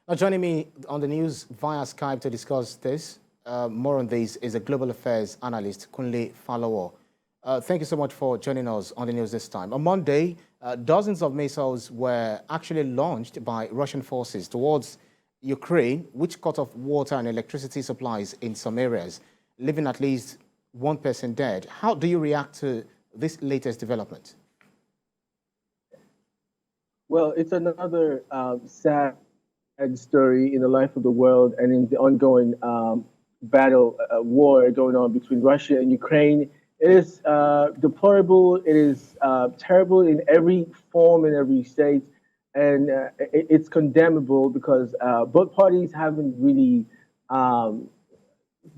Now, joining me on the news via Skype to discuss this, more on this, is a global affairs analyst, Kunle Falowo. Thank you so much for joining us on the news this time. On Monday, dozens of missiles were actually launched by Russian forces towards Ukraine, which cut off water and electricity supplies in some areas, leaving at least one person dead. How do you react to this latest development? Well, it's another sad story in the life of the world and in the ongoing war going on between Russia and Ukraine. It is deplorable. It is terrible in every form, in every state, and it's condemnable because both parties haven't really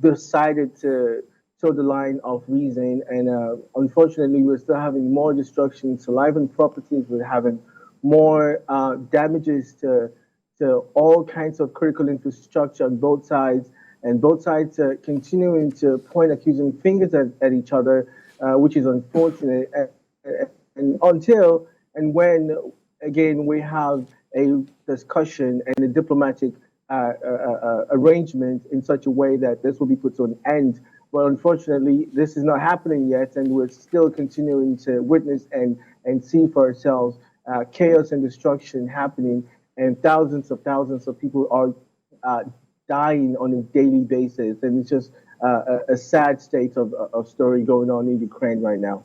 decided to toe the line of reason. And unfortunately, we're still having more destruction to life and properties. We're having more damages to all kinds of critical infrastructure on both sides, and both sides continuing to point accusing fingers at each other, which is unfortunate. And until and when, again, we have a discussion and a diplomatic arrangement in such a way that this will be put to an end. But unfortunately, this is not happening yet, and we're still continuing to witness and see for ourselves chaos and destruction happening, and thousands of people are dying on a daily basis, and it's just a sad state of story going on in Ukraine right now.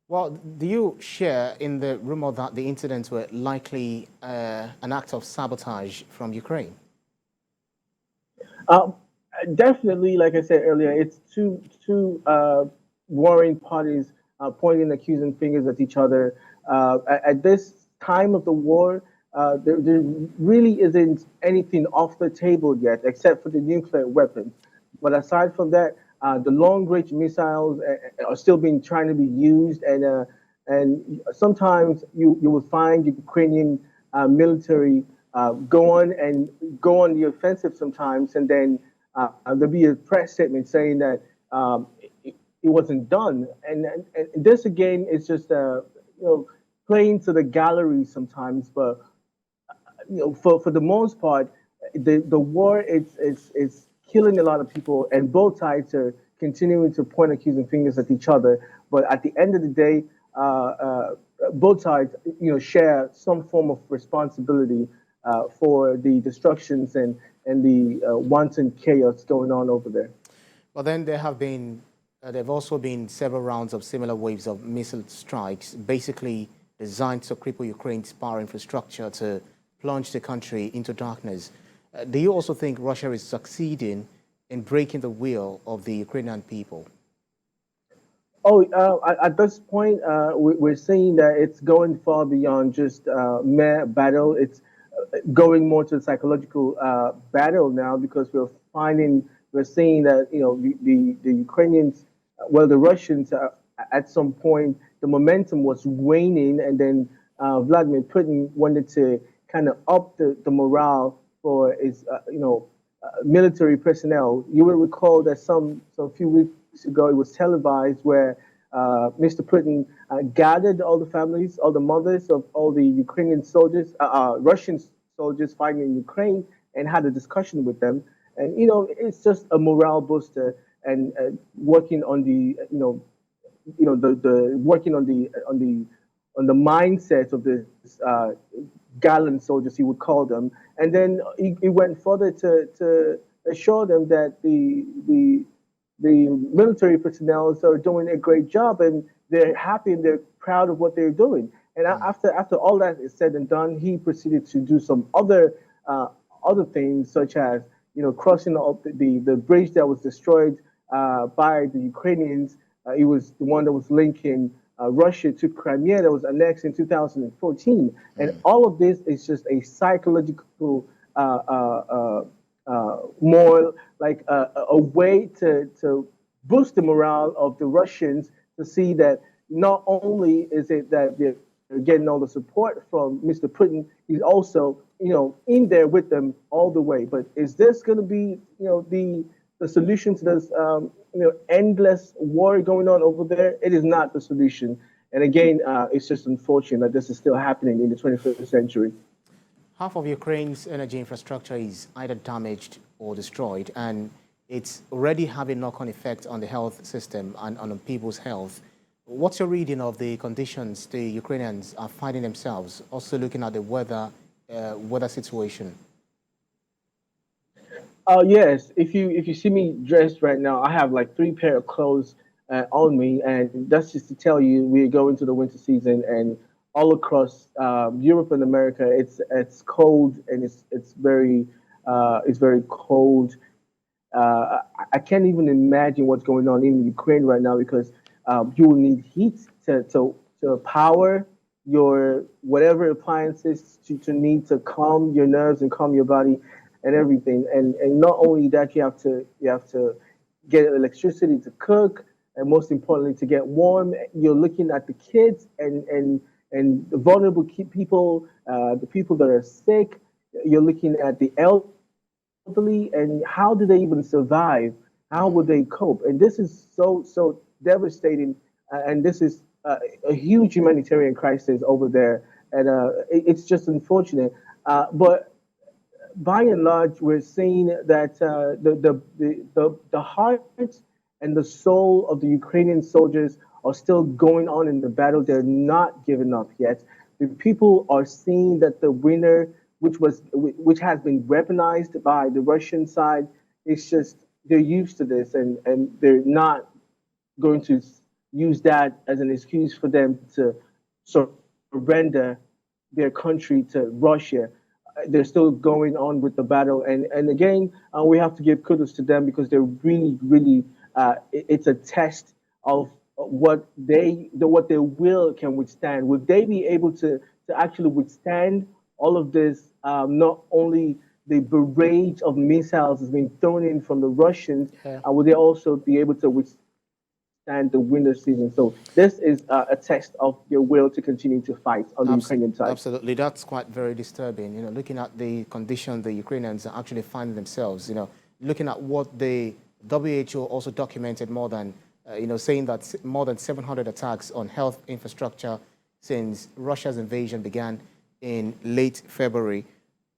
Well, do you share in the rumor that the incidents were likely an act of sabotage from Ukraine? Definitely, like I said earlier, it's two warring parties pointing accusing fingers at each other. At this time of the war, there really isn't anything off the table yet, except for the nuclear weapons. But aside from that, the long-range missiles are still trying to be used, and sometimes you will find Ukrainian military go on the offensive sometimes, and then there'll be a press statement saying that it wasn't done, and this again is just playing to the gallery sometimes, but for the most part, the war is killing a lot of people, and both sides are continuing to point accusing fingers at each other. But at the end of the day, both sides share some form of responsibility for the destructions and the wanton chaos going on over there. Well, then there have also been several rounds of similar waves of missile strikes, basically designed to cripple Ukraine's power infrastructure to plunge the country into darkness. Do you also think Russia is succeeding in breaking the will of the Ukrainian people? Oh, at this point, we're seeing that it's going far beyond just mere battle. It's going more to a psychological battle now, because we're seeing that the Ukrainians, well, the Russians, at some point the momentum was waning, and then Vladimir Putin wanted to kind of up the morale for his military personnel. You will recall that some few weeks ago it was televised where Mr. Putin gathered all the families, all the mothers of all the Ukrainian soldiers, Russian soldiers fighting in Ukraine, and had a discussion with them. And it's just a morale booster, and working on the working on the mindset of the gallant soldiers, he would call them. And then he went further to assure them that the military personnel are doing a great job, and they're happy and they're proud of what they're doing. And after all that is said and done, he proceeded to do some other things, such as crossing the bridge that was destroyed by the Ukrainians. It was the one that was linking Russia to Crimea, that was annexed in 2014. And all of this is just a psychological, more like a way to boost the morale of the Russians, to see that not only is it that they're getting all the support from Mr. Putin, he's also in there with them all the way. But is this going to be the solution to this endless war going on over there? It is not the solution. And again, it's just unfortunate that this is still happening in the 21st century. half of Ukraine's energy infrastructure is either damaged or destroyed, and it's already having knock-on effect on the health system and on people's health. What's your reading of the conditions the Ukrainians are finding themselves? Also looking at the weather situation. Yes. If you see me dressed right now, I have like three pair of clothes on me, and that's just to tell you we're going to the winter season, and all across Europe and America, it's cold and it's very cold. I can't even imagine what's going on in Ukraine right now because you will need heat to power your whatever appliances to need to calm your nerves and calm your body and everything. And not only that, you have to get electricity to cook, and most importantly to get warm. You're looking at the kids and the vulnerable people, the people that are sick. You're looking at the elderly, and how do they even survive? How would they cope? And this is so devastating, and this is a huge humanitarian crisis over there, and it's just unfortunate. But by and large, we're seeing that the heart and the soul of the Ukrainian soldiers are still going on in the battle. They're not giving up yet. The people are seeing that the winner, which has been weaponized by the Russian side, it's just they're used to this, and they're not going to use that as an excuse for them to surrender their country to Russia. They're still going on with the battle, and again, we have to give kudos to them because they're really. It's a test of what their will can withstand. Would they be able to actually withstand all of this? Not only the barrage of missiles has been thrown in from the Russians, Yeah. would they also be able to withstand the winter season? So this is a test of their will to continue to fight on the Ukrainian side. Absolutely, that's quite very disturbing. Looking at the condition the Ukrainians are actually finding themselves. Looking at what the WHO also documented saying that more than 700 attacks on health infrastructure since Russia's invasion began in late February.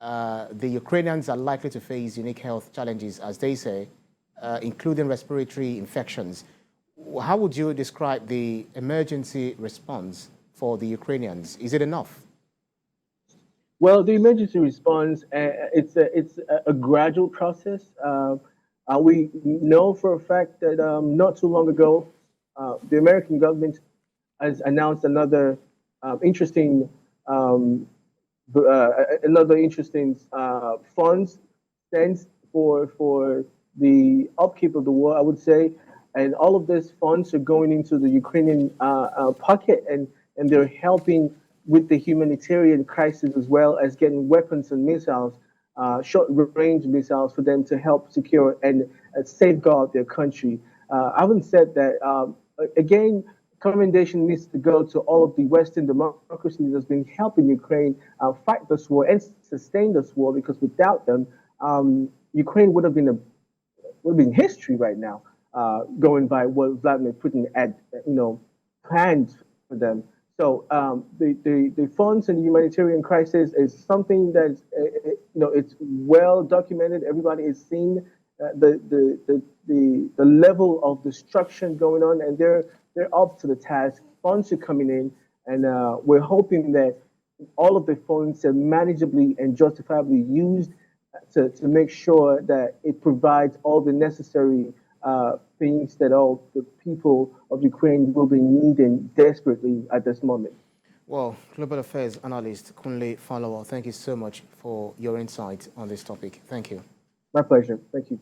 The Ukrainians are likely to face unique health challenges, as they say, including respiratory infections. How would you describe the emergency response for the Ukrainians? Is it enough? Well, the emergency response, it's a gradual process. We know for a fact that not too long ago, the American government has announced interesting um, another interesting funds stands for the upkeep of the war, I would say, and all of these funds are going into the Ukrainian pocket, and they're helping with the humanitarian crisis as well as getting weapons and missiles, short-range missiles for them to help secure and safeguard their country. Having said that, again, commendation needs to go to all of the Western democracies that's been helping Ukraine fight this war and sustain this war, because without them, Ukraine would have been history right now, going by what Vladimir Putin had, planned for them. So the funds and humanitarian crisis is something that it's well documented. Everybody is seeing the level of destruction going on, and they're up to the task. Funds are coming in, and we're hoping that all of the funds are manageably and justifiably used to make sure that it provides all the necessary things that all the people of Ukraine will be needing desperately at this moment. Well, global affairs analyst Kunle Falowo, thank you so much for your insight on this topic. Thank you. My pleasure. Thank you.